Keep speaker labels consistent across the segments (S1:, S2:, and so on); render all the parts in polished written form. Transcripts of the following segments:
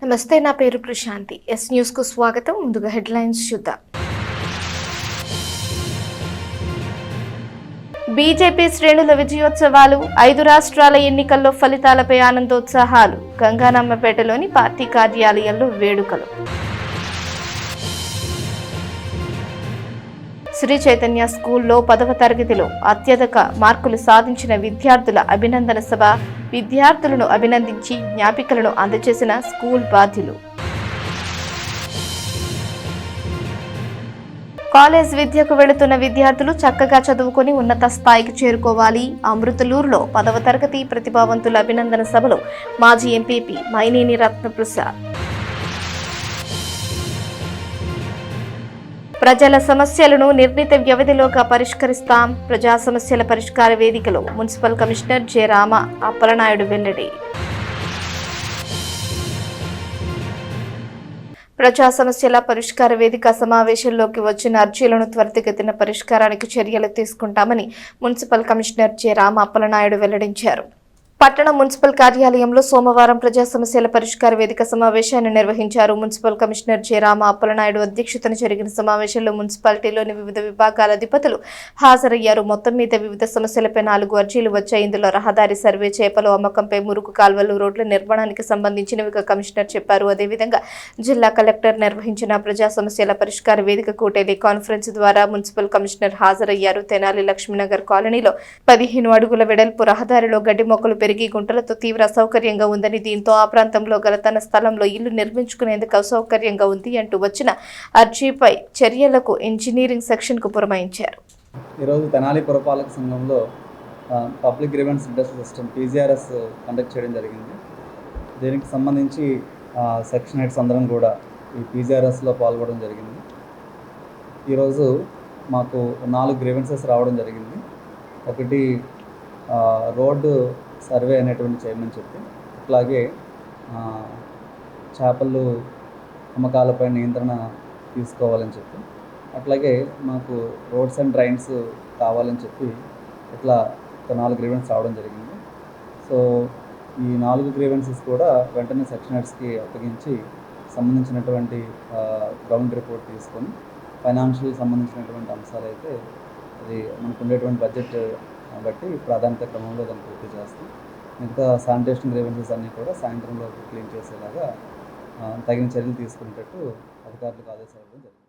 S1: నమస్తే, నా పేరు ప్రశాంతి. ఎస్ న్యూస్ కు స్వాగతం. ముందుగా హెడ్లైన్స్ చూద్దాం. బీజేపీ శ్రేణుల విజయోత్సవాలు, 5 రాష్ట్రాల ఎన్నికల్లో ఫలితాలపై ఆనందోత్సాహాలు. గంగానమ్మపేటలోని పార్టీ కార్యాలయంలో వేడుకలు. శ్రీ చైతన్య స్కూల్లో 10వ తరగతిలో అత్యధిక మార్కులు సాధించిన విద్యార్థుల అభినందన సభ. విద్యార్థులను అభినందించి జ్ఞాపికలను అందజేసిన స్కూల్ బాధ్యులు. కాలేజ్ విద్యకు వెళుతున్న విద్యార్థులు చక్కగా చదువుకొని ఉన్నత స్థాయికి చేరుకోవాలి. అమృతలూరులో 10వ తరగతి ప్రతిభావంతుల అభినందన సభలో మాజీ ఎంపీపీ మైనేని రత్నప్రసాద్. ప్రజల సమస్యలను నిర్ణీత వ్యవధిలోగా పరిష్కరిస్తాం. ప్రజా సమస్యల పరిష్కార వేదికలో municipal commissioner J. Rama Appalanaidu వెల్లడి. ప్రజా సమస్యల పరిష్కార వేదిక సమావేశంలోకి వచ్చిన అర్జీలను త్వరితగతిన పరిష్కారానికి చర్యలు తీసుకుంటామని municipal commissioner J. Rama Appalanaidu వెల్లడించారు. పట్టణ మున్సిపల్ కార్యాలయంలో సోమవారం ప్రజా సమస్యల పరిష్కార వేదిక సమావేశాన్ని నిర్వహించారు. Municipal commissioner J. Rama Appalanaidu అధ్యక్షతన జరిగిన సమావేశంలో మున్సిపాలిటీలోని వివిధ విభాగాల అధిపతులు హాజరయ్యారు. మొత్తం మీద వివిధ సమస్యలపై 4 అర్జీలు వచ్చాయి. ఇందులో రహదారి సర్వే, చేపల అమ్మకంపై, మురుగు కాల్వలు, రోడ్ల నిర్మాణానికి సంబంధించినవిగా కమిషనర్ చెప్పారు. అదేవిధంగా జిల్లా కలెక్టర్ నిర్వహించిన ప్రజా సమస్యల పరిష్కార వేదికకు టెలికాన్ఫరెన్స్ ద్వారా మున్సిపల్ కమిషనర్ హాజరయ్యారు. తెనాలి లక్ష్మీనగర్ కాలనీలో 15 అడుగుల వెడల్పు రహదారిలో గడ్డి మొక్కలు పెరిగి గుంటలతో తీవ్ర అసౌకర్యంగా ఉందని, దీంతో ఆ ప్రాంతంలో గల తన స్థలంలో ఇల్లు నిర్మించుకునేందుకు అసౌకర్యంగా ఉంది అంటూ వచ్చిన అర్జీపై చర్యలకు ఇంజనీరింగ్ సెక్షన్ కు పురమాయించారు.
S2: ఈరోజు తెనాలి పురపాలక సంఘంలో public grievance reduction system PGRS conduct చేయడం జరిగింది. దీనికి సంబంధించి సెక్షన్ హెడ్స్ అందరం కూడా ఈ PGRSలో పాల్గొనడం జరిగింది. ఈరోజు మాకు 4 గ్రీవెన్సెస్ రావడం జరిగింది. ఒకటి రోడ్డు సర్వే అనేటువంటి చేయమని చెప్పి, అట్లాగే చేపలు అమ్మకాలపై నియంత్రణ తీసుకోవాలని చెప్పి, అట్లాగే మాకు రోడ్స్ అండ్ డ్రైన్స్ కావాలని చెప్పి ఇట్లా 4 గ్రీవెన్స్ రావడం జరిగింది. సో ఈ 4 గ్రీవెన్సెస్ కూడా వెంటనే సెక్షన్ హెడ్స్కి అప్పగించి సంబంధించినటువంటి గ్రౌండ్ రిపోర్ట్ తీసుకొని ఫైనాన్షియల్ సంబంధించినటువంటి అంశాలు అయితే అది మనకు ఉండేటువంటి బడ్జెట్ బట్టి ప్రాధాన్యత క్రమంలో దాన్ని పూర్తి చేస్తాం. మిగతా శానిటేషన్ గ్రీవెన్సెస్ అన్నీ కూడా సాయంత్రంలో క్లీన్ చేసేలాగా తగిన చర్యలు తీసుకునేటట్టు అధికారులకు ఆదేశాలు ఇవ్వడం జరిగింది.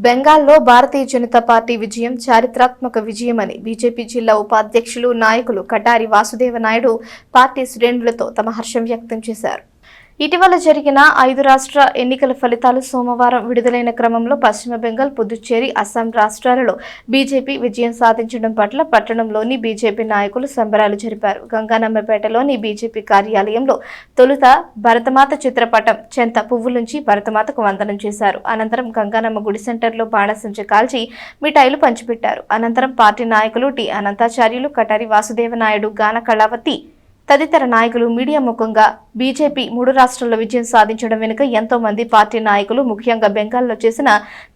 S1: బెంగాల్లో భారతీయ జనతా పార్టీ విజయం చారిత్రాత్మక విజయమని బీజేపీ జిల్లా ఉపాధ్యక్షులు, నాయకులు కటారి వాసుదేవ నాయుడు పార్టీ శ్రేణులతో తమ హర్షం వ్యక్తం చేశారు. ఇటీవల జరిగిన 5 రాష్ట్ర ఎన్నికల ఫలితాలు సోమవారం విడుదలైన క్రమంలో పశ్చిమ బెంగాల్, పుదుచ్చేరి, అస్సాం రాష్ట్రాలలో బీజేపీ విజయం సాధించడం పట్ల పట్టణంలోని బీజేపీ నాయకులు సంబరాలు జరిపారు. గంగానమ్మపేటలోని బీజేపీ కార్యాలయంలో తొలుత భరతమాత చిత్రపటం చెంత పువ్వులుంచి భరతమాతకు వందనం చేశారు. అనంతరం గంగానమ్మ గుడి సెంటర్లో బాణసంచ కాల్చి మిఠాయిలు పంచిపెట్టారు. అనంతరం పార్టీ నాయకులు టి. అనంతాచార్యులు, కటారి వాసుదేవ నాయుడు, గాన కళావతి తదితర నాయకులు మీడియా ముఖంగా బీజేపీ 3 రాష్ట్రాల్లో విజయం సాధించడం వెనుక ఎంతో మంది పార్టీ నాయకులు, ముఖ్యంగా బెంగాల్లో చేసిన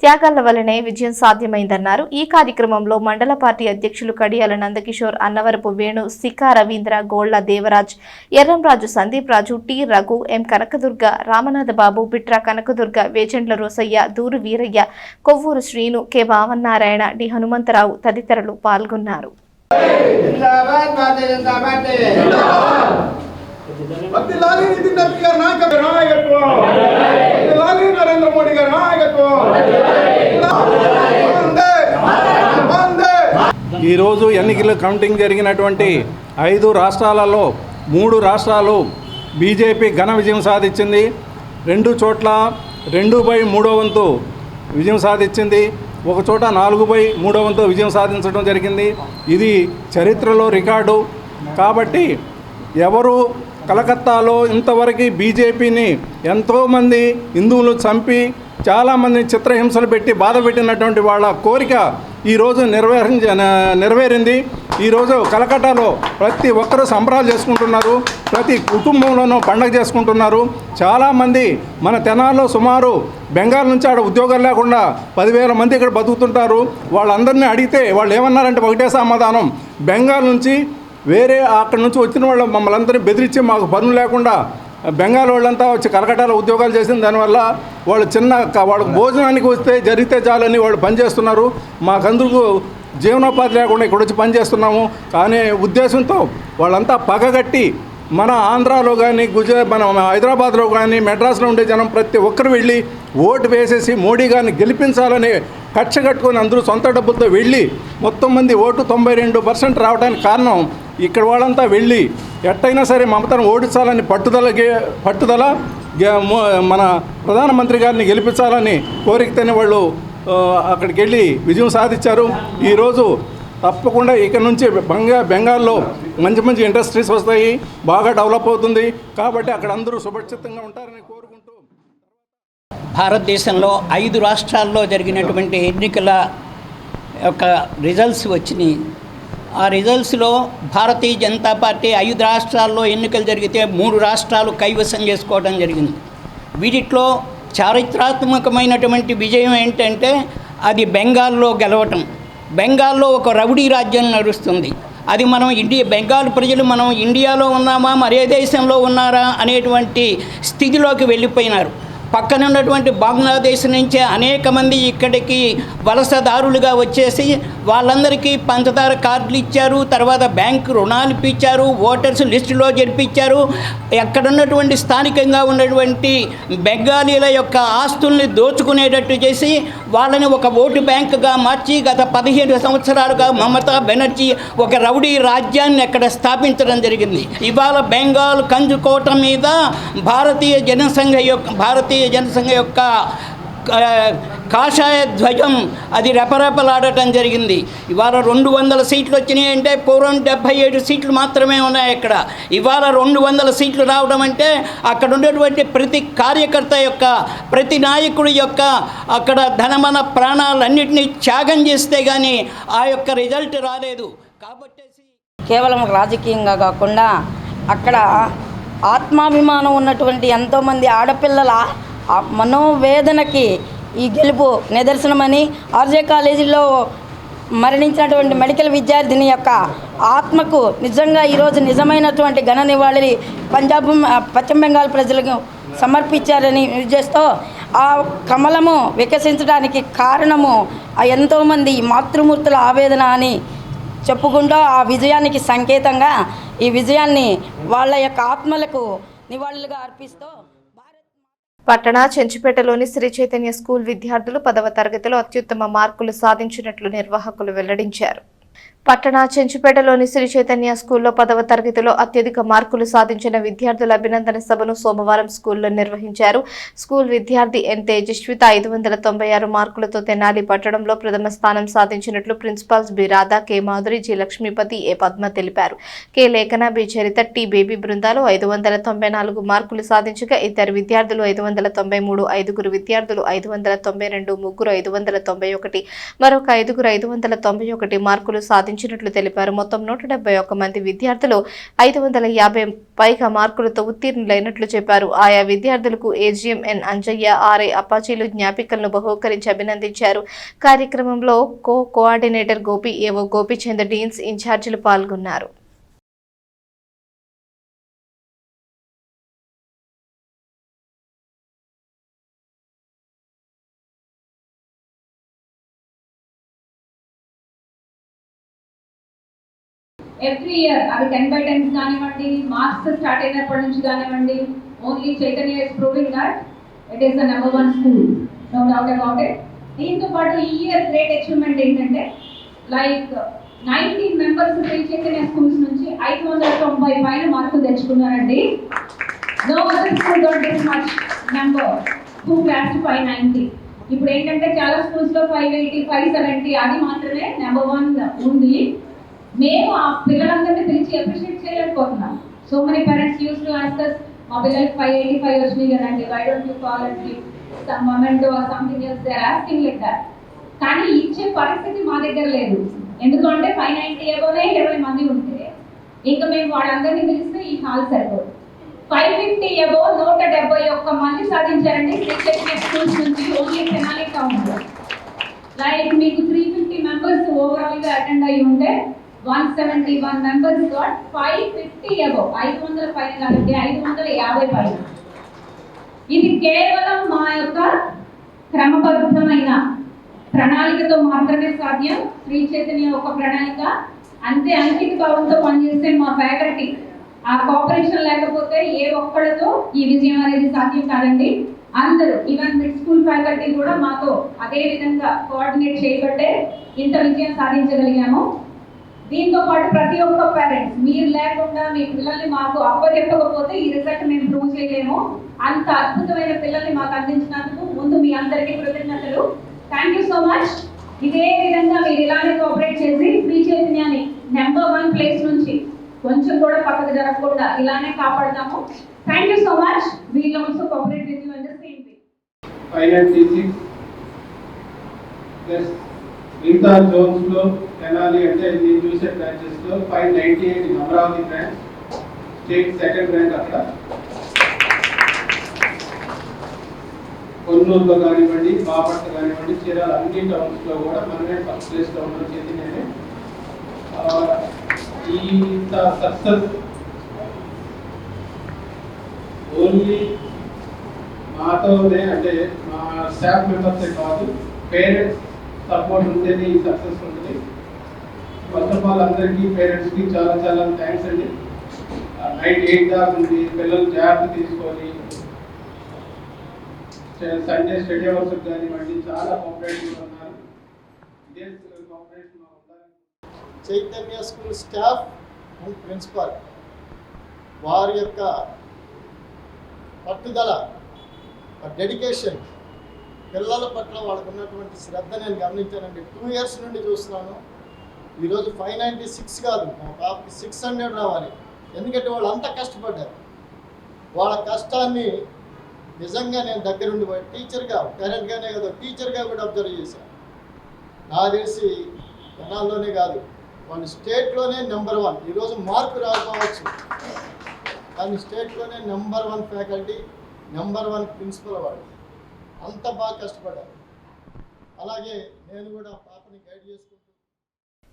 S1: త్యాగాల వల్లనే విజయం సాధ్యమైందన్నారు. ఈ కార్యక్రమంలో మండల పార్టీ అధ్యక్షులు కడియాల నందకిషోర్, అన్నవరపు వేణు, సికా రవీంద్ర, గోళ్ల దేవరాజ్, ఎర్రంరాజు సందీప్ రాజు, టి. రఘు, ఎం. కనకదుర్గ, రామనాథ బాబు, బిట్రా కనకదుర్గ, వేజండ్ల రోసయ్య, దూరు వీరయ్య, కొవ్వూరు శ్రీను, కె. భావన్నారాయణ, డి. హనుమంతరావు తదితరులు పాల్గొన్నారు.
S3: ఈరోజు ఎన్నికల కౌంటింగ్ జరిగినటువంటి 5 రాష్ట్రాలలో 3 రాష్ట్రాలు బీజేపీ ఘన విజయం సాధించింది. 2 చోట్ల 2/3 వంతు విజయం సాధించింది. ఒక చోట 4/3 వంతు విజయం సాధించడం జరిగింది. ఇది చరిత్రలో రికార్డు. కాబట్టి ఎవరు కలకత్తాలో ఇంతవరకు బీజేపీని ఎంతోమంది హిందువులు చంపి చాలామంది చిత్రహింసలు పెట్టి బాధ పెట్టినటువంటి వాళ్ళ కోరిక ఈరోజు నెరవేరింది. ఈరోజు కలకట్టాలో ప్రతి ఒక్కరూ సంబరాలు చేసుకుంటున్నారు. ప్రతి కుటుంబంలోనూ పండగ చేసుకుంటున్నారు. చాలామంది మన తెనాల్లో సుమారు బెంగాల్ నుంచి ఆడ ఉద్యోగాలు లేకుండా 10,000 మంది ఇక్కడ బతుకుతుంటారు. వాళ్ళందరినీ అడిగితే వాళ్ళు ఏమన్నారంటే ఒకటే సమాధానం, బెంగాల్ నుంచి వేరే అక్కడి నుంచి వచ్చిన వాళ్ళు మమ్మల్ని అందరినీ బెదిరించి మాకు పనులు లేకుండా బెంగాల్ వాళ్ళంతా వచ్చి కలకట్టాలో ఉద్యోగాలు చేసిన దానివల్ల వాళ్ళు వాళ్ళకు భోజనానికి వస్తే జరిగితే చాలని వాళ్ళు పనిచేస్తున్నారు. మాకందుకు జీవనోపాధి లేకుండా ఇక్కడ వచ్చి పనిచేస్తున్నాము అనే ఉద్దేశంతో వాళ్ళంతా పగగట్టి మన ఆంధ్రాలో కానీ మన హైదరాబాద్లో కానీ మెడ్రాస్లో ఉండే జనం ప్రతి ఒక్కరు వెళ్ళి ఓటు వేసేసి మోడీ గారిని గెలిపించాలని కక్ష కట్టుకొని అందరూ సొంత డబ్బులతో వెళ్ళి మొత్తం మంది ఓటు 92% రావడానికి కారణం ఇక్కడ వాళ్ళంతా వెళ్ళి ఎట్టయినా సరే మమతను ఓడించాలని పట్టుదల మన ప్రధానమంత్రి గారిని గెలిపించాలని కోరికతోనే వాళ్ళు అక్కడికి వెళ్ళి విజయం సాధించారు. ఈరోజు తప్పకుండా ఇక్కడ నుంచి బెంగాల్లో మంచి మంచి ఇండస్ట్రీస్ వస్తాయి, బాగా డెవలప్ అవుతుంది. కాబట్టి అక్కడ అందరూ సురక్షితంగా ఉంటారని కోరుకుంటూ
S4: భారతదేశంలో 5 రాష్ట్రాల్లో జరిగినటువంటి ఎన్నికల యొక్క రిజల్ట్స్ వచ్చినాయి. ఆ రిజల్ట్స్లో భారతీయ జనతా పార్టీ 5 రాష్ట్రాల్లో ఎన్నికలు జరిగితే 3 రాష్ట్రాలు కైవసం చేసుకోవడం జరిగింది. వీటిలో చారిత్రాత్మకమైనటువంటి విజయం ఏంటంటే అది బెంగాల్లో గెలవటం. బెంగాల్లో ఒక రౌడీ రాజ్యం నడుస్తుంది. అది బెంగాల్ ప్రజలు మనం ఇండియాలో ఉన్నామా మరే దేశంలో ఉన్నారా అనేటువంటి స్థితిలోకి వెళ్ళిపోయినారు. పక్కన ఉన్నటువంటి బంగ్లాదేశ్ నుంచే అనేక మంది ఇక్కడికి వలసదారులుగా వచ్చేసి వాళ్ళందరికీ పంచదార కార్డులు ఇచ్చారు, తర్వాత బ్యాంకు రుణాలు ఇప్పించారు, ఓటర్స్ లిస్టులో జరిపించారు. ఎక్కడున్నటువంటి స్థానికంగా ఉన్నటువంటి బెంగాలీల యొక్క ఆస్తుల్ని దోచుకునేటట్టు చేసి వాళ్ళని ఒక ఓటు బ్యాంకుగా మార్చి గత 15 సంవత్సరాలుగా మమతా బెనర్జీ ఒక రౌడీ రాజ్యాన్ని అక్కడ స్థాపించడం జరిగింది. ఇవాళ బెంగాల్ కంచుకోట మీద భారతీయ జనసంఘ యొక్క కాషాయ ధ్వజం అది రెపరెపలాడటం జరిగింది. ఇవాళ 200 సీట్లు వచ్చినాయి అంటే పూర్వం 77 సీట్లు మాత్రమే ఉన్నాయి. ఇక్కడ ఇవాళ 200 సీట్లు రావడం అంటే అక్కడ ఉండేటువంటి ప్రతి కార్యకర్త యొక్క ప్రతి నాయకుడి యొక్క అక్కడ ధనమన ప్రాణాలన్నింటినీ త్యాగం చేస్తే కానీ ఆ యొక్క రిజల్ట్ రాలేదు. కాబట్టి
S5: కేవలం రాజకీయంగా కాకుండా అక్కడ ఆత్మాభిమానం ఉన్నటువంటి ఎంతోమంది ఆడపిల్లల మనోవేదనకి ఈ గెలుపు నిదర్శనమని, ఆర్జే కాలేజీలో మరణించినటువంటి మెడికల్ విద్యార్థిని యొక్క ఆత్మకు నిజంగా ఈరోజు నిజమైనటువంటి ఘన నివాళి పశ్చిమ బెంగాల్ ప్రజలకు సమర్పించారని చేస్తూ ఆ కమలము వికసించడానికి కారణము ఎంతోమంది మాతృమూర్తుల ఆవేదన అని చెప్పుకుంటూ ఆ విజయానికి సంకేతంగా ఈ విజయాన్ని వాళ్ళ యొక్క ఆత్మలకు నివాళులుగా అర్పిస్తూ
S1: పట్టణ చెంచుపేటలోని శ్రీ చైతన్య స్కూల్ విద్యార్థులు 10వ తరగతిలో అత్యుత్తమ మార్కులు సాధించినట్లు నిర్వాహకులు వెల్లడించారు. పట్టణ చెంచుపేటలోని శ్రీ చైతన్య స్కూల్లో 10వ తరగతిలో అత్యధిక మార్కులు సాధించిన విద్యార్థుల అభినందన సభను సోమవారం స్కూల్లో నిర్వహించారు. స్కూల్ విద్యార్థి ఎన్ తేజస్విత 596 మార్కులతో తెనాలి పట్టణంలో ప్రథమ స్థానం సాధించినట్లు principals B Radha, K Madhuri, G Lakshmipathi, A Padma తెలిపారు. కె లేఖన, బి చరిత, టి బేబీ బృందాలు 594 మార్కులు సాధించగా ఇద్దరు విద్యార్థులు 593, 5 విద్యార్థులు 592, ముగ్గురు 591, మరొక 5 591 మార్కులు సాధించినట్లు తెలిపారు. మొత్తం 171 మంది విద్యార్థులు 550 పైగా మార్కులతో ఉత్తీర్ణులైనట్లు చెప్పారు. ఆయా విద్యార్థులకు ఏజీఎం ఎన్ అంజయ్య, ఆర్ఐ అపాచీలు జ్ఞాపికలను బహూకరించి అభినందించారు. కార్యక్రమంలో కోఆర్డినేటర్ గోపి, ఏవో గోపిచంద్, డీన్స్, ఇన్ఛార్జీలు పాల్గొన్నారు.
S6: ఎవ్రీ ఇయర్ అది 10/10 కానివ్వండి, మార్క్స్ స్టార్ట్ అయినప్పటి నుంచి కానివ్వండి, only Chaitanya is proving that it is the number 1 school, no doubt about it. దీంతో పాటు ఈ ఇయర్ గ్రేట్ అచీవ్మెంట్ ఏంటంటే like 19 members Sri Chaitanya schools నుంచి 590 పైన మార్కులు తెచ్చుకున్నారండి. No other school got this much number who class 590. ఇప్పుడు ఏంటంటే చాలా స్కూల్స్ లో 580, 570 అది మాత్రమే నెంబర్ 1 ఉంది. మేము ఆ పిల్లలందరినీ పిలిచి అప్రిషియేట్ చేయలేకపోతున్నాం. So many parents used to ask us, మా పిల్లలకి 585 వచ్చినాయి కదండి, why don't you call and give some memento or something else, they are asking like that. కానీ ఇచ్చే పరిస్థితి మా దగ్గర లేదు. ఎందుకంటే 590 అబోనే 20 మంది ఉంటే ఇంకా మేము వాళ్ళందరినీ పిలిస్తే ఈ హాల్ సరిపోదు. 550 అబో 171 మంది సాధించారండి శ్రీ చైతన్య స్కూల్స్ నుంచి ఓన్లీ తెనాలి టౌన్ లో. లైక్ మీకు 350 మెంబర్స్ ఓవరాల్ గా అటెండ్ అయ్యి ఉంటే 171 members got 550 above. 500 పైన కాదండి, 550 పైన. ఇది కేవలం మా యొక్క క్రమబద్ధమైన ప్రణాళికతో మాత్రమే సాధ్యం. శ్రీ చైతన్య ఒక ప్రణాళిక, అంతే అంకిత భావంతో పనిచేస్తే మా ఫ్యాకల్టీ, ఆ కోఆపరేషన్ లేకపోతే ఏ ఒక్కళ్ళతో ఈ విజయం అనేది సాధ్యం కాదండి. అందరూ ఈవెన్ మిడ్ స్కూల్ ఫ్యాకల్టీ కూడా మాతో అదే విధంగా కోఆర్డినేట్ చేయబట్టే ఇంత విజయం సాధించగలిగాము. దీంతో పాటు ప్రతి ఒక్క పేరెంట్స్, మీరు లేకుండా మీ పిల్లల్ని మాకు అప్పచెప్పకపోతే ఈ రిజల్ట్ మేము ప్రూవ్ చేయలేము. అంత అద్భుతమైన పిల్లల్ని మాకు అందించినందుకు ముందు మీ అందరికీ కృతజ్ఞతలు. Thank you so much. ఇదే విధంగా మీరు ఇలానే కోఆపరేట్ చేసి శ్రీ చైతన్యాన్ని నెంబర్ 1 ప్లేస్ నుంచి కొంచెం కూడా పక్కకు జరగకుండా ఇలానే కాపాడతాము. Thank you so much. We'll also cooperate with you in the same way.
S7: 596 plus మిగతా జోన్స్ లో తెనాలి అంటే నేను చూసే బ్రాంచెస్ లో 598 Amaravati branch state second rank. అక్కడ కొన్నూరులో కానివ్వండి, బాపట్ల కానివ్వండి, చీరాల అన్ని టౌన్స్ లో కూడా మనమే ఫస్ట్ ప్లేస్ లో ఉన్న చైతన్యనే. ఈ సక్సెస్ ఓన్లీ మాతోనే, అంటే మా స్టాఫ్ మెంబర్సే కాదు, పేరెంట్స్ సపోర్ట్ ఉంటేనే ఈ సక్సెస్ ఉంటుంది. ఫస్ట్ ఆఫ్ ఆల్ అందరికీ పేరెంట్స్కి చాలా చాలా థ్యాంక్స్ అండి. నైట్ 8 దాకా ఉంది, పిల్లలు జాగ్రత్త తీసుకొని సండే స్టడీ అవర్స్ కానివ్వండి చాలా కోఆపరేటివ్గా ఉన్నారు. ఇదే కోఆపరేషన్ ఉండాలి.
S8: Chaitanya school staff and principal వారి యొక్క పట్టుదల, డెడికేషన్, పిల్లల పట్ల వాళ్ళకు ఉన్నటువంటి శ్రద్ధ నేను గమనించానండి. 2 years నుండి చూస్తున్నాను. ఈరోజు 596 కాదు, మా పాపకి 600 రావాలి. ఎందుకంటే వాళ్ళు అంత కష్టపడ్డారు. వాళ్ళ కష్టాన్ని నిజంగా నేను దగ్గరుండి టీచర్గా, పేరెంట్గానే కాదు, టీచర్గా కూడా అబ్జర్వ్ చేశాను. నాకు తెలిసి తెనాల్లోనే కాదు, వాళ్ళు స్టేట్లోనే నెంబర్ 1. ఈరోజు మార్పు రాకపోవచ్చు, కానీ స్టేట్లోనే నెంబర్ 1 ఫ్యాకల్టీ, నెంబర్ 1 ప్రిన్సిపల్ వాళ్ళు. అంత బాగా కష్టపడ్డారు. అలాగే నేను కూడా పాపని గైడ్ చేసుకుంటూ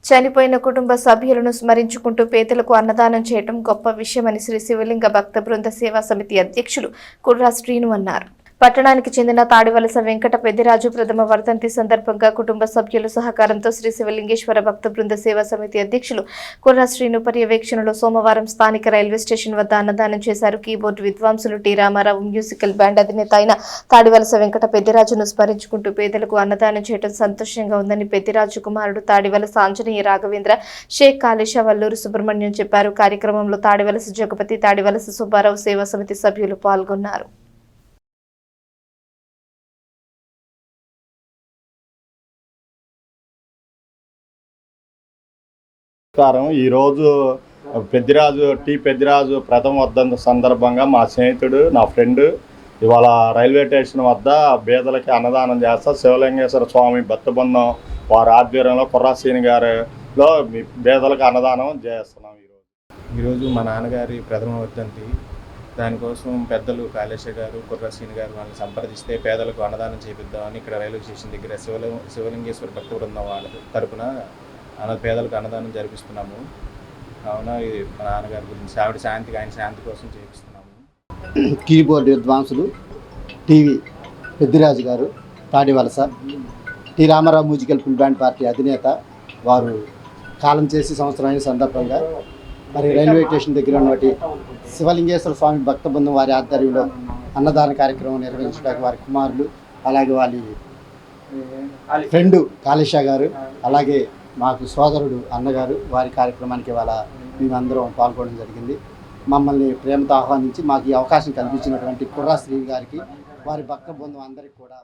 S1: చనిపోయిన కుటుంబ సభ్యులను స్మరించుకుంటూ పేదలకు అన్నదానం చేయడం గొప్ప విషయమని శ్రీ శివలింగ భక్త బృంద సేవా సమితి అధ్యక్షులు కుర్రా శ్రీను అన్నారు. పట్టణానికి చెందిన తాడివలస వెంకట పెద్దిరాజు ప్రథమ వర్ధంతి సందర్భంగా కుటుంబ సభ్యుల సహకారంతో శ్రీ శివలింగేశ్వర భక్త బృంద సేవా సమితి అధ్యక్షులు కుర్రా శ్రీను పర్యవేక్షణలో సోమవారం స్థానిక రైల్వే స్టేషన్ వద్ద అన్నదానం చేశారు. కీబోర్డు విద్వాంసులు టి రామారావు, మ్యూజికల్ బ్యాండ్ అధినేత అయిన తాడివలస వెంకట పెద్దిరాజును స్మరించుకుంటూ పేదలకు అన్నదానం చేయడం సంతోషంగా ఉందని పెద్దిరాజు కుమారుడు తాడివలస ఆంజనేయ రాఘవేంద్ర, షేక్ కాళేశ, వల్లూరు సుబ్రహ్మణ్యం చెప్పారు. కార్యక్రమంలో తాడివలస జగపతి, తాడివలస సుబ్బారావు సేవా సమితి సభ్యులు పాల్గొన్నారు.
S9: ఈరోజు పెద్దిరాజు ప్రథమ వర్ధంతి సందర్భంగా మా స్నేహితుడు, నా ఫ్రెండ్ ఇవాళ రైల్వే స్టేషన్ వద్ద పేదలకి అన్నదానం చేస్తా శివలింగేశ్వర స్వామి భక్త బృందం వారి ఆధ్వర్యంలో కుర్రాసీని గారిలో పేదలకు అన్నదానం చేస్తున్నాం.
S10: ఈరోజు మా నాన్నగారి ప్రథమ వర్ధంతి. దానికోసం పెద్దలు కాళేశ గారు, కుర్రాసీని గారు వాళ్ళని సంప్రదిస్తే పేదలకు అన్నదానం చేపిద్దామని ఇక్కడ రైల్వే స్టేషన్ దగ్గర శివలింగేశ్వర భక్త బృందం వాళ్ళ తరపున పేదలకు అన్నదానం జరిపిస్తున్నాము. కావున ఇది మా నాన్నగారి గురించి ఆవిడ శాంతికి, ఆయన శాంతి కోసం చేపిస్తున్నాము.
S8: కీబోర్డు విద్వాంసులు T V Peddiraju garu, Tadivalasa T Ramarao musical full band party అధినేత వారు కాలం చేసి సంవత్సరం అయిన సందర్భంగా మరి రైల్వే స్టేషన్ దగ్గర ఉన్నటువంటి శివలింగేశ్వర స్వామి భక్త బృందం వారి ఆధ్వర్యంలో అన్నదాన కార్యక్రమం నిర్వహించడానికి వారి కుమారులు, అలాగే వాళ్ళ ఫ్రెండు కాళేశ గారు, అలాగే మాకు సోదరుడు అన్నగారు వారి కార్యక్రమానికి ఇవాళ మేమందరం పాల్గొనడం జరిగింది. మమ్మల్ని ప్రేమతో ఆహ్వానించి మాకు ఈ అవకాశం కల్పించినటువంటి కుర్రా శ్రీ గారికి, వారి భక్త బృందం అందరికీ కూడా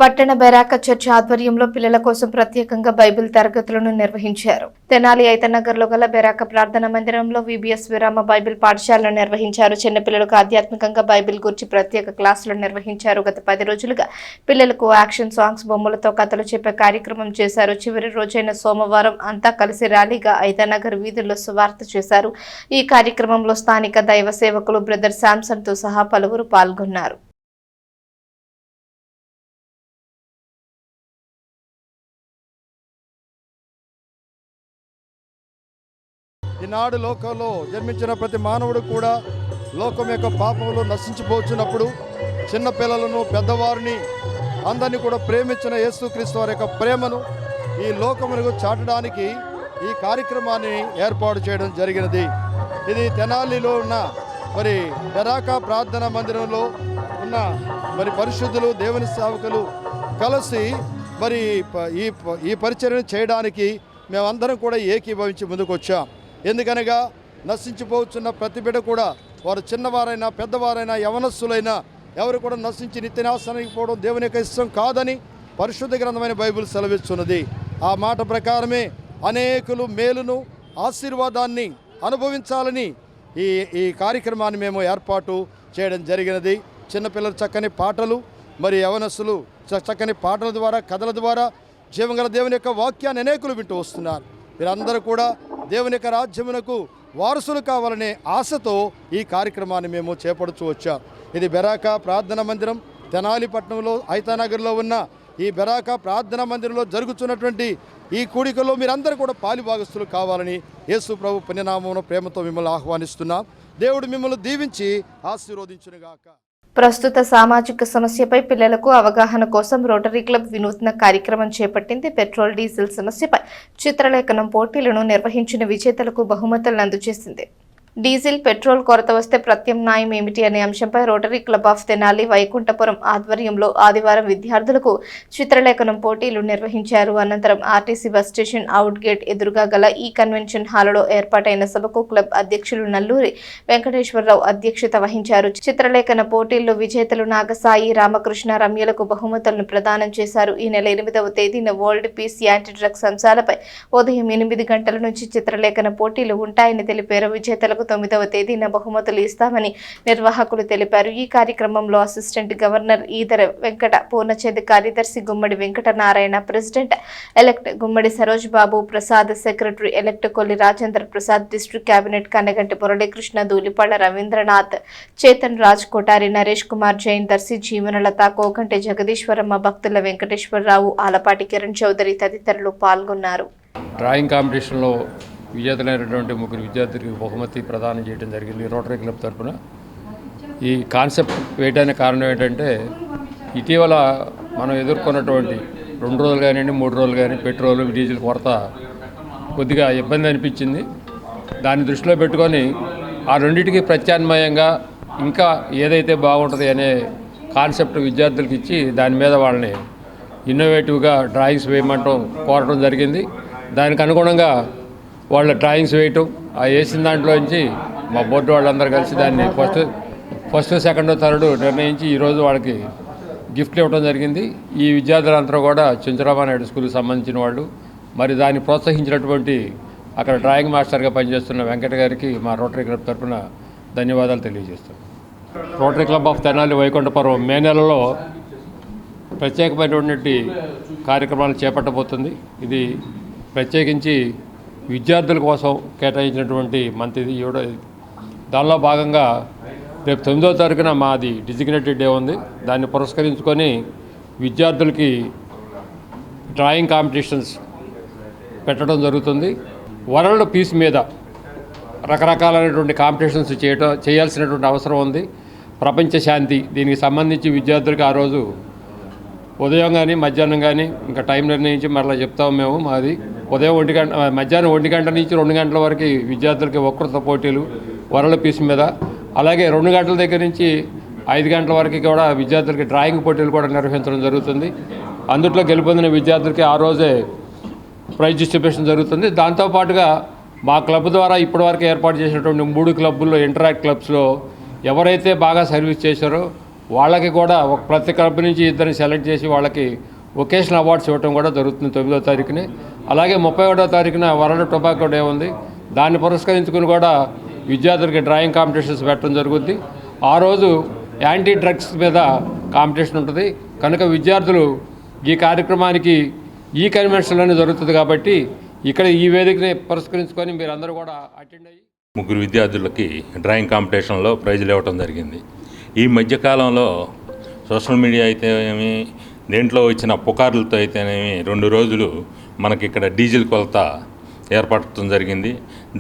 S1: పట్టణ బెరాక చర్చ్ ఆధ్వర్యంలో పిల్లల కోసం ప్రత్యేకంగా బైబిల్ తరగతులను నిర్వహించారు. తెనాలి ఐతనగర్లో గల బెరాక ప్రార్థనా మందిరంలో విబిఎస్ విరామ బైబిల్ పాఠశాలను నిర్వహించారు. చిన్నపిల్లలకు ఆధ్యాత్మికంగా బైబిల్ గురించి ప్రత్యేక క్లాసులు నిర్వహించారు. గత 10 రోజులుగా పిల్లలకు యాక్షన్ సాంగ్స్, బొమ్మలతో కథలు చెప్పే కార్యక్రమం చేశారు. చివరి రోజైన సోమవారం అంతా కలిసి ర్యాలీగా ఐతనగర్ వీధుల్లో సువార్త చేశారు. ఈ కార్యక్రమంలో స్థానిక దైవ సేవకులు బ్రదర్ శాంసన్ తో సహా పలువురు పాల్గొన్నారు.
S8: ఈనాడు లోకంలో జన్మించిన ప్రతి మానవుడు కూడా లోకం యొక్క పాపంలో నశించిపోతున్నప్పుడు చిన్నపిల్లలను పెద్దవారిని అందరినీ కూడా ప్రేమించిన యేసుక్రీస్తు వారి యొక్క ప్రేమను ఈ లోకమునకు చాటడానికి ఈ కార్యక్రమాన్ని ఏర్పాటు చేయడం జరిగినది. ఇది తెనాలిలో ఉన్న మరి బెరాకా ప్రార్థనా మందిరంలో ఉన్న మరి పరిశుద్ధులు దేవుని సేవకులు కలిసి మరి ఈ పరిచర్యను చేయడానికి మేమందరం కూడా ఏకీభవించి ముందుకు వచ్చాం. ఎందుకనగా నశించిపోతున్న ప్రతి బిడ్డ కూడా వారు చిన్నవారైనా పెద్దవారైనా యవనస్తులైనా ఎవరు కూడా నశించి నిత్యనాశనానికి పోవడం దేవుని యొక్క ఇష్టం కాదని పరిశుద్ధ గ్రంథమైన బైబిల్ సెలవిస్తున్నది. ఆ మాట ప్రకారమే అనేకులు మేలును ఆశీర్వాదాన్ని అనుభవించాలని ఈ కార్యక్రమాన్ని మేము ఏర్పాటు చేయడం జరిగినది. చిన్నపిల్లలు చక్కని పాటలు, మరి యవనస్తులు చక్కని పాటల ద్వారా, కథల ద్వారా జీవంగల దేవుని యొక్క వాక్యాన్ని అనేకులు వింటూ వస్తున్నారు. మీరందరూ కూడా దేవుని యొక్క రాజ్యమునకు వారసులు కావాలనే ఆశతో ఈ కార్యక్రమాన్ని మేము చేపడుతూ వచ్చాం. ఇది బెరాకా ప్రార్థనా మందిరం, తెనాలిపట్నంలో ఐతానగర్లో ఉన్న ఈ బెరాకా ప్రార్థనా మందిరంలో జరుగుతున్నటువంటి ఈ కూడికలో మీరందరూ కూడా పాలిభాగస్తులు కావాలని యేసు ప్రభు పుణ్యనామమున ప్రేమతో మిమ్మల్ని ఆహ్వానిస్తున్నాం. దేవుడు మిమ్మల్ని దీవించి ఆశీర్వదించునుగాక.
S1: ప్రస్తుత సామాజిక సమస్యపై పిల్లలకు అవగాహన కోసం రోటరీ క్లబ్ వినూత్న కార్యక్రమం చేపట్టింది. పెట్రోల్ డీజిల్ సమస్యపై చిత్రలేఖనం పోటీలను నిర్వహించిన విజేతలకు బహుమతులను అందజేసింది. డీజిల్, పెట్రోల్ కొరత వస్తే ప్రత్యామ్నాయం ఏమిటి అనే అంశంపై rotary club of Tenali Vaikunthapuram ఆధ్వర్యంలో ఆదివారం విద్యార్థులకు చిత్రలేఖనం పోటీలు నిర్వహించారు. అనంతరం RTC bus station out gate ఎదురుగా గల ఈ కన్వెన్షన్ హాల్లో ఏర్పాటైన సభకు క్లబ్ అధ్యక్షులు నల్లూరి వెంకటేశ్వరరావు అధ్యక్షత వహించారు. చిత్రలేఖన పోటీల్లో విజేతలు నాగసాయి, రామకృష్ణ, రమ్యలకు బహుమతులను ప్రదానం చేశారు. ఈ నెల 8వ తేదీన వరల్డ్ పీస్ యాంటీ డ్రగ్స్ అంశాలపై ఉదయం 8 గంటల నుంచి చిత్రలేఖన పోటీలు ఉంటాయని తెలిపారు. విజేతలకు 9వ తేదీన బహుమతులు ఇస్తామని నిర్వాహకులు తెలిపారు. ఈ కార్యక్రమంలో అసిస్టెంట్ గవర్నర్ ఈదర వెంకట పూర్ణచేది, కార్యదర్శి Gummadi Venkatanarayana, president elect Gummadi Saroj Babu Prasad, secretary elect Kolli Rajendra Prasad, district cabinet Kannaganti Muralikrishna, Dhulipalla Ravindranath, Chetan Raj, Kotari Naresh Kumar Jain, Darshi Jeevanalatha, Kokanti Jagadeeswaramma, Bhaktula Venkateswararao, Alapati Kiran Chowdary తదితరులు పాల్గొన్నారు.
S11: డ్రాయింగ్ కాంపిటీషన్లో విజేతలైనటువంటి 3 విద్యార్థులకు బహుమతి ప్రదానం చేయడం జరిగింది రోటరీ క్లబ్ తరఫున. ఈ కాన్సెప్ట్ వేయడానికి కారణం ఏంటంటే ఇటీవల మనం ఎదుర్కొన్నటువంటి 2 రోజులు కానివ్వండి 3 రోజులు కానీ పెట్రోల్ డీజిల్ కొరత కొద్దిగా ఇబ్బంది అనిపించింది. దాన్ని దృష్టిలో పెట్టుకొని ఆ రెండింటికి ప్రత్యామ్నాయంగా ఇంకా ఏదైతే బాగుంటుంది అనే కాన్సెప్ట్ విద్యార్థులకు ఇచ్చి దాని మీద వాళ్ళని ఇన్నోవేటివ్గా డ్రాయింగ్స్ వేయమంటం కోరడం జరిగింది. దానికి అనుగుణంగా వాళ్ళ డ్రాయింగ్స్ వేయటం, ఆ వేసిన దాంట్లోంచి మా బోర్డు వాళ్ళందరూ కలిసి దాన్ని ఫస్ట్ సెకండ్ థర్డ్ నిర్ణయించి ఈరోజు వాళ్ళకి గిఫ్ట్లు ఇవ్వడం జరిగింది. ఈ విద్యార్థులందరూ కూడా చంద్రబాబు స్కూల్కి సంబంధించిన వాళ్ళు. మరి దాన్ని ప్రోత్సహించినటువంటి అక్కడ డ్రాయింగ్ మాస్టర్గా పనిచేస్తున్న వెంకట గారికి మా రోటరీ క్లబ్ తరఫున ధన్యవాదాలు తెలియజేస్తాం. Rotary club of Tenali Vaikunthapuram May నెలలో ప్రత్యేకమైనటువంటి కార్యక్రమాలు చేపట్టబోతుంది. ఇది ప్రత్యేకించి విద్యార్థుల కోసం కేటాయించినటువంటి మంత్ ఇది. దానిలో భాగంగా రేపు 9వ తారీఖున మాది డిజిగ్నేటెడ్ డే ఉంది. దాన్ని పురస్కరించుకొని విద్యార్థులకి డ్రాయింగ్ కాంపిటీషన్స్ పెట్టడం జరుగుతుంది. వరల్డ్ పీస్ మీద రకరకాలైనటువంటి కాంపిటీషన్స్ చేయాల్సినటువంటి అవసరం ఉంది. ప్రపంచ శాంతి దీనికి సంబంధించి విద్యార్థులకి ఆ రోజు ఉదయం కానీ మధ్యాహ్నం కానీ ఇంకా టైం నిర్ణయించి మరలా చెప్తాము మేము. మాది ఉదయం 1 గంట, మధ్యాహ్నం 1 గంట నుంచి 2 గంటల వరకు విద్యార్థులకి వక్తృత్వ పోటీలు వరల్డ్ పీస్ మీద, అలాగే 2 గంటల దగ్గర నుంచి 5 గంటల వరకు కూడా విద్యార్థులకి డ్రాయింగ్ పోటీలు కూడా నిర్వహించడం జరుగుతుంది. అందుట్లో గెలుపొందిన విద్యార్థులకి ఆ రోజే ప్రైజ్ డిస్ట్రిబ్యూషన్ జరుగుతుంది. దాంతోపాటుగా మా క్లబ్ ద్వారా ఇప్పటివరకు ఏర్పాటు చేసినటువంటి 3 క్లబ్బుల్లో ఇంటరాక్ట్ క్లబ్స్లో ఎవరైతే బాగా సర్వీస్ చేశారో వాళ్ళకి కూడా ప్రతి క్లబ్ నుంచి 2 సెలెక్ట్ చేసి వాళ్ళకి ఒకేషనల్ అవార్డ్స్ ఇవ్వడం కూడా జరుగుతుంది 9వ తారీఖునే. అలాగే 31వ తారీఖున వరల్డ్ టొబాకో డే ఉంది. దాన్ని పురస్కరించుకుని కూడా విద్యార్థులకి డ్రాయింగ్ కాంపిటీషన్స్ పెట్టడం జరుగుతుంది. ఆ రోజు యాంటీ డ్రగ్స్ మీద కాంపిటీషన్ ఉంటుంది. కనుక విద్యార్థులు ఈ కార్యక్రమానికి ఈ కన్వెన్షన్లోనే జరుగుతుంది కాబట్టి ఇక్కడ ఈ వేదికని పురస్కరించుకొని మీరందరూ కూడా అటెండ్ అయ్యి
S12: 3 విద్యార్థులకి డ్రాయింగ్ కాంపిటీషన్లో ప్రైజులు ఇవ్వడం జరిగింది. ఈ మధ్యకాలంలో సోషల్ మీడియా అయితేనేమి, దేంట్లో వచ్చిన పుకార్లతో అయితేనేమి 2 రోజులు మనకి ఇక్కడ డీజిల్ కొలత ఏర్పడటం జరిగింది.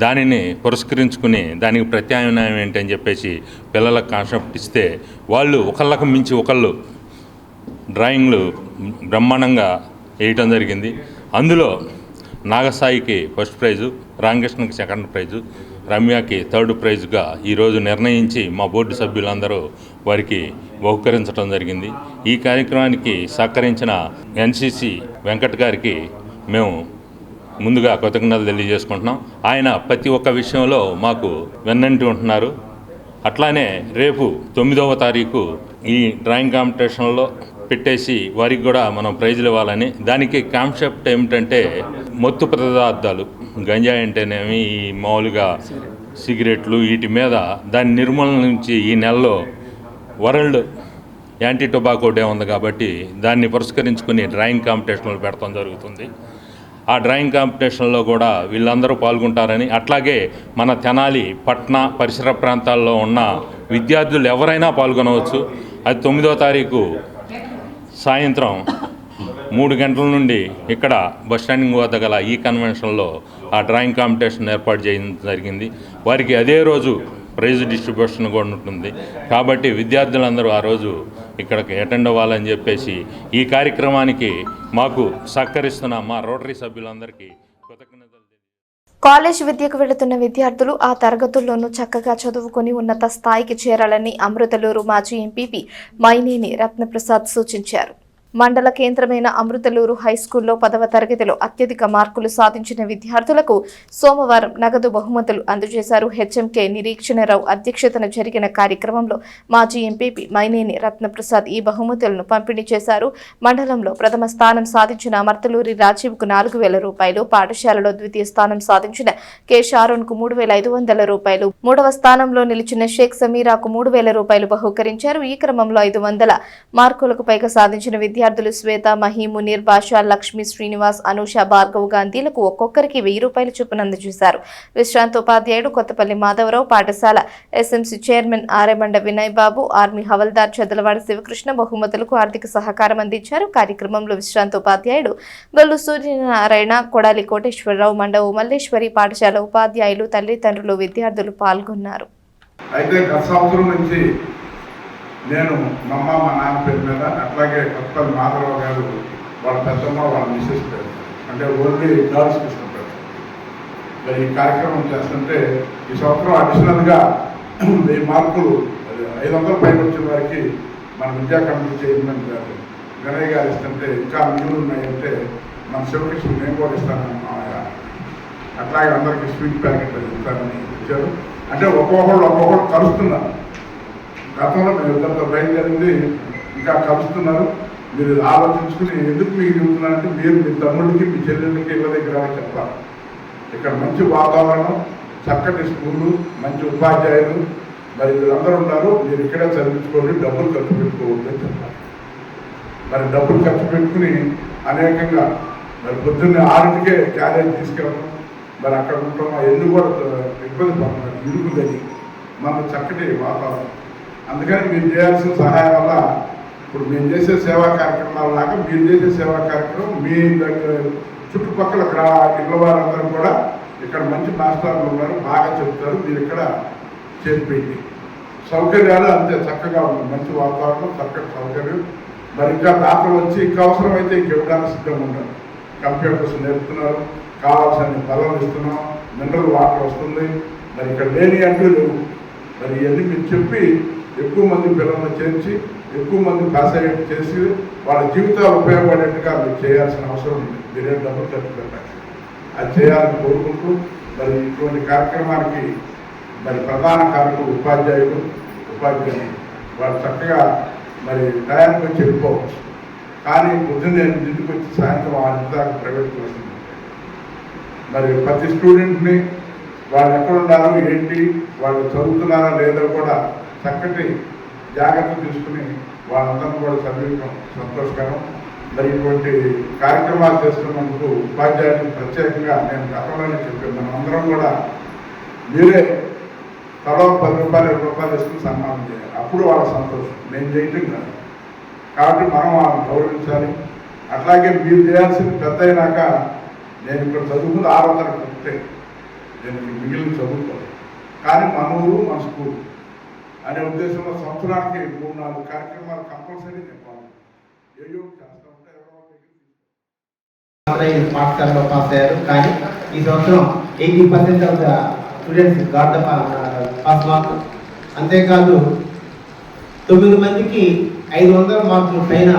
S12: దానిని పురస్కరించుకుని దానికి ప్రత్యామ్నాయం ఏంటని చెప్పేసి పిల్లలకు కాన్సెప్ట్ ఇస్తే వాళ్ళు ఒకళ్ళకు మించి ఒకళ్ళు డ్రాయింగ్లు బ్రహ్మాండంగా వేయటం జరిగింది. అందులో నాగసాయికి ఫస్ట్ ప్రైజు, రామకృష్ణకి సెకండ్ ప్రైజు, రమ్యకి థర్డ్ ప్రైజ్గా ఈరోజు నిర్ణయించి మా బోర్డు సభ్యులందరూ వారికి బహుకరించడం జరిగింది. ఈ కార్యక్రమానికి సహకరించిన ఎన్సిసి వెంకట్ గారికి మేము ముందుగా కృతజ్ఞతలు తెలియజేసుకుంటున్నాం. ఆయన ప్రతి ఒక్క విషయంలో మాకు వెన్నంటి ఉంటున్నారు. అట్లానే రేపు 9వ తారీఖు ఈ డ్రాయింగ్ కాంపిటీషన్లో పెట్టేసి వారికి కూడా మనం ప్రైజులు ఇవ్వాలని, దానికి కాన్సెప్ట్ ఏమిటంటే మత్తు పదార్థాలు గంజాయి అంటేనేమి ఈ మామూలుగా సిగరెట్లు వీటి మీద దాని నిర్మూలన నుంచి ఈ నెలలో వరల్డ్ యాంటీ టొబాకో డే ఉంది కాబట్టి దాన్ని పురస్కరించుకుని డ్రాయింగ్ కాంపిటీషన్లు పెడతాం జరుగుతుంది. ఆ డ్రాయింగ్ కాంపిటీషన్లో కూడా వీళ్ళందరూ పాల్గొంటారని, అట్లాగే మన తెనాలి పట్న పరిసర ప్రాంతాల్లో ఉన్న విద్యార్థులు ఎవరైనా పాల్గొనవచ్చు. అది 9వ తారీఖు సాయంత్రం 3 గంటల నుండి ఇక్కడ బస్టాండింగ్ వద్ద గల ఈ కన్వెన్షన్లో ఆ డ్రాయింగ్ కాంపిటీషన్ ఏర్పాటు చేయడం జరిగింది. వారికి అదే రోజు ప్రైజ్ డిస్ట్రిబ్యూషన్ కూడా ఉంటుంది. కాబట్టి విద్యార్థులందరూ ఆ రోజు ఇక్కడికి అటెండ్ అవ్వాలని చెప్పేసి ఈ కార్యక్రమానికి మాకు సహకరిస్తున్న మా రోటరీ సభ్యులందరికీ కృతజ్ఞతలు.
S1: కాలేజ్ విద్యకు వెళుతున్న విద్యార్థులు ఆ తరగతుల్లోనూ చక్కగా చదువుకొని ఉన్నత స్థాయికి చేరాలని అమృతలూరు మాజీ ఎంపీపీ మైనేని రత్నప్రసాద్ సూచించారు. మండల కేంద్రమైన అమృతలూరు హైస్కూల్లో 10వ తరగతిలో అత్యధిక మార్కులు సాధించిన విద్యార్థులకు సోమవారం నగదు బహుమతులు అందజేశారు. హెచ్ఎంకే నిరీక్షణరావు అధ్యక్షతన జరిగిన కార్యక్రమంలో మాజీ ఎంపీపీ మైనేని రత్నప్రసాద్ ఈ బహుమతులను పంపిణీ చేశారు. మండలంలో ప్రథమ స్థానం సాధించిన అమృతలూరి రాజీవ్కు 4,000 రూపాయలు, పాఠశాలలో ద్వితీయ స్థానం సాధించిన కె షారోన్కు 3,500 రూపాయలు, 3వ స్థానంలో నిలిచిన షేక్ సమీరాకు 3,000 రూపాయలు బహుకరించారు. ఈ క్రమంలో 500 మార్కులకు పైగా సాధించిన విద్యార్థులు శ్వేత, మహి, మునీర్, బాషా, లక్ష్మి, శ్రీనివాస్, అనూష, భార్గవ్ గాంధీలకు ఒక్కొక్కరికి 1000 రూపాయలు చొప్పున అందజేశారు. విశ్రాంత ఉపాధ్యాయుడు కొత్తపల్లి మాధవరావు, పాఠశాల ఎస్ఎంసీ చైర్మన్ ఆరెమండ వినయ్ బాబు, ఆర్మీ హవల్దార్ చదలవాడ శివకృష్ణ బహుమతులకు ఆర్థిక సహకారం అందించారు. కార్యక్రమంలో విశ్రాంత ఉపాధ్యాయుడు గల్లు సూర్యనారాయణ, కొడాలి కోటేశ్వరరావు, మండవు మల్లేశ్వరి, పాఠశాల ఉపాధ్యాయులు, తల్లిదండ్రులు, విద్యార్థులు పాల్గొన్నారు.
S13: అయితే గత సంవత్సరం నుంచి నేను మా నాన్న పేరు మీద, అట్లాగే కొత్తపల్లి మాధవరావు గారు వాళ్ళ పెద్దమ్మ వాళ్ళ మిస్సెస్ పేరు, అంటే ఓన్లీ గర్ల్స్ తీసుకుంటారు. మరి ఈ కార్యక్రమం చేస్తుంటే ఈ సంవత్సరం అడిషనల్గా 1000 మార్కులు 500 పైన వచ్చిన వారికి మన విద్యా కమిటీ చైర్మన్ గారు గణయ్య గారు ఇస్తుంటే ఇంకా మిగులు ఉన్నాయంటే మన శివకృష్ణ నేను కూడా ఇస్తానని అట్లాగే అందరికీ స్వీట్ ప్యాకెట్ ఇస్తానని ఇచ్చారు. అంటే ఒక్కొక్కళ్ళు కలుస్తున్నారు. గతంలో మేము ఇద్దరితో బయలుదేరింది, ఇంకా కలుస్తున్నారు. మీరు ఆలోచించుకుని ఎందుకు మీకు చెబుతున్నారంటే మీరు మీ తమ్ముడికి మీ చెల్లెళ్ళకి ఇళ్ళ దగ్గర చెప్పాలి. ఇక్కడ మంచి వాతావరణం, చక్కటి స్కూళ్ళు, మంచి ఉపాధ్యాయులు, మరి వీళ్ళందరూ ఉన్నారు. మీరు ఇక్కడే చదివించుకోండి, డబ్బులు ఖర్చు పెట్టుకోవద్దు అని చెప్పాలి. మరి డబ్బులు ఖర్చు పెట్టుకుని అనేకంగా మరి పొద్దున్నే 6కే క్యారేజ్ తీసుకెళ్ళడం, మరి అక్కడ ఉండటం ఎందుకు కూడా ఇబ్బంది పడుతున్నారు. ఇరుగుదని మన చక్కటి వాతావరణం. అందుకని మీరు చేయాల్సిన సహాయం వల్ల ఇప్పుడు మేము చేసే సేవా కార్యక్రమాల లాగా మీరు చేసే సేవా కార్యక్రమం మీ దగ్గర చుట్టుపక్కల ఇళ్ళ వారందరూ కూడా ఇక్కడ మంచి మాస్టర్లు ఉన్నారు, బాగా చెప్తారు. మీరు ఇక్కడ చేరిపోయింది సౌకర్యాలు అంతే చక్కగా ఉంది, మంచి వాతావరణం, చక్కటి సౌకర్యం. మరి ఇంకా దాతలు వచ్చి ఇంకా అవసరమైతే ఇంకెవడానికి సిద్ధంగా ఉన్నారు. కంప్యూటర్స్ నేర్పుతున్నారు, కావాల్సిన బలం ఇస్తున్నాం, మినరల్ వాటర్ వస్తుంది. మరి ఇక్కడ లేని అంటూ లేవు. మరి ఇవన్నీ మీరు చెప్పి ఎక్కువ మంది పిల్లలను చేర్చి ఎక్కువ మంది పాస్ అయ్యేట్టు చేసి వాళ్ళ జీవితాలు ఉపయోగపడేట్టుగా మీరు చేయాల్సిన అవసరం ఉంది. మీరేం డబ్బులు ఖర్చు పెట్టాలి, అది చేయాలని కోరుకుంటూ మరి ఇటువంటి కార్యక్రమానికి మరి ప్రధాన కారకులు ఉపాధ్యాయులు వాళ్ళు చక్కగా మరి టయానికి వచ్చి వెళ్ళిపోవచ్చు. కానీ పొద్దున్నే ఇంటికి వచ్చి సాయంత్రం 6 దాకా ప్రైవేట్ క్లాస్ మరి ప్రతి స్టూడెంట్ని వాళ్ళు ఎక్కడ ఉన్నారో ఏంటి, వాళ్ళు చదువుతున్నారా లేదో కూడా చక్కటి జాగ్రత్త తీసుకుని వాళ్ళందరినీ కూడా చదివించడం సంతోషకరం. మరి ఇటువంటి కార్యక్రమాలు చేస్తున్నందుకు ఉపాధ్యాయులకు ప్రత్యేకంగా నేను గతంలోనే చెప్పాను, మనం అందరం కూడా మీరే తలో 10 రూపాయలు 20 రూపాయలు వేసుకుని సన్మానం చేయాలి. అప్పుడు వాళ్ళ సంతోషం, నేను చేయటం కాదు. కాబట్టి మనం వాళ్ళని గౌరవించాలి. అట్లాగే మీరు చేయాల్సింది పెద్ద అయినాక నేను ఇక్కడ చదువుకుంది 6వ తరగతి ఒకటే, దీనికి మిగిలిన చదువుకోవాలి. కానీ మన ఊరు మన స్కూల్ అనే ఉద్దేశంలో సంవత్సరానికి 3-4 కార్యక్రమాలు కంపల్సరీ చెప్పాలి. ఏయో చేస్తూ ఉంటే
S14: పాఠశాలలో పాస్ అయ్యారు. కానీ ఈ సంవత్సరం 80% of the students got the pass mark. అంతేకాదు 9 మందికి 500 మార్కులు పైన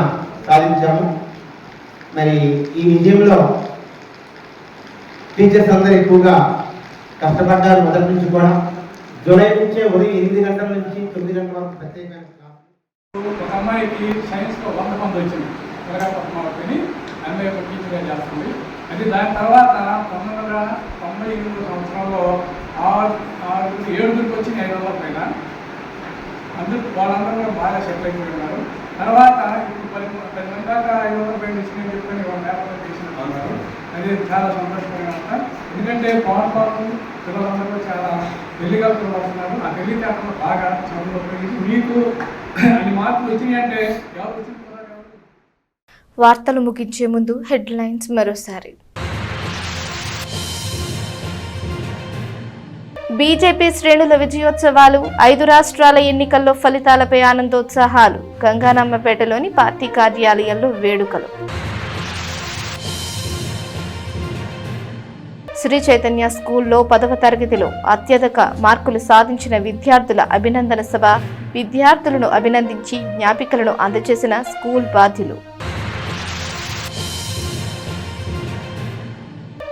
S14: సాధించాము. మరి ఈ విజయంలో టీచర్స్ అందరూ ఎక్కువగా కష్టపడ్డారు. మొదటి నుంచి కూడా జూలై నుంచే ఉదయం 8 గంటల నుంచి 9 గంటల వరకు ప్రత్యేకమైన క్లాస్.
S7: ఒక అమ్మాయికి సైన్స్లో 100 మంది వచ్చింది. త్వరగా పద్మావతిని అమ్మాయి ఒక టీచర్గా చేస్తుంది. అది దాని తర్వాత 1998 సంవత్సరంలో 7 వచ్చి 500 పైన అందరూ వాళ్ళందరూ కూడా బాగా సెటిల్ అయిపోయి ఉన్నారు. తర్వాత ఇప్పుడు 10 మంది దాకా 500 పైన ఇచ్చిందని చెప్పని వాళ్ళ పేపర్లో చేసినట్టున్నారు. అది చాలా సంతోషకరంగా. ఎందుకంటే పవన్ పిల్లలందరూ చాలా తెలివిగా పిల్లలు. ఆ తెలివితేటలో బాగా చదువులో ఉపయోగించి మీకు అన్ని మార్కులు వచ్చినాయి అంటే ఎవరు వచ్చిన
S1: వార్తలు ముగించే ముందు హెడ్లైన్స్ మరోసారి. బీజేపీ శ్రేణుల విజయోత్సవాలు, 5 రాష్ట్రాల ఎన్నికల్లో ఫలితాలపై ఆనందోత్సాహాలు. గంగానమ్మపేటలోని పార్టీ కార్యాలయంలో వేడుకలు. శ్రీ చైతన్య స్కూల్లో 10వ తరగతిలో అత్యధిక మార్కులు సాధించిన విద్యార్థుల అభినందన సభ. విద్యార్థులను అభినందించి జ్ఞాపికలను అందజేసిన స్కూల్ బాధ్యులు.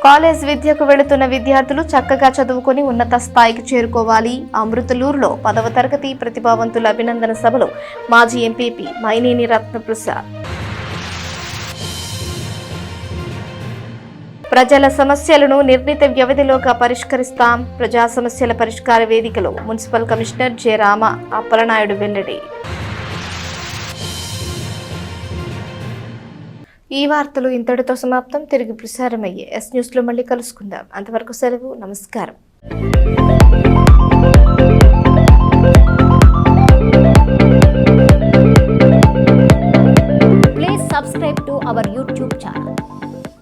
S1: కాలేజ్ విద్యకు వెళుతున్న విద్యార్థులు చక్కగా చదువుకొని ఉన్నత స్థాయికి చేరుకోవాలి. అమృతలూరులో 10వ తరగతి ప్రతిభావంతుల అభినందన సభలో మాజీ ఎంపీపీ మైనేని రత్నప్రసాద్. ప్రజల సమస్యలను నిర్ణీత వ్యవధిలోగా పరిష్కరిస్తాం. ప్రజా సమస్యల పరిష్కార వేదికలో municipal commissioner J. Rama Appalanaidu వెల్లడి. ఈ వార్తలు ఇంతటితో సమాప్తం. తిరిగి ప్రసారమయ్యే ఎస్ న్యూస్లో మళ్ళీ కలుసుకుందాం. అంతవరకు సెలవు. నమస్కారం.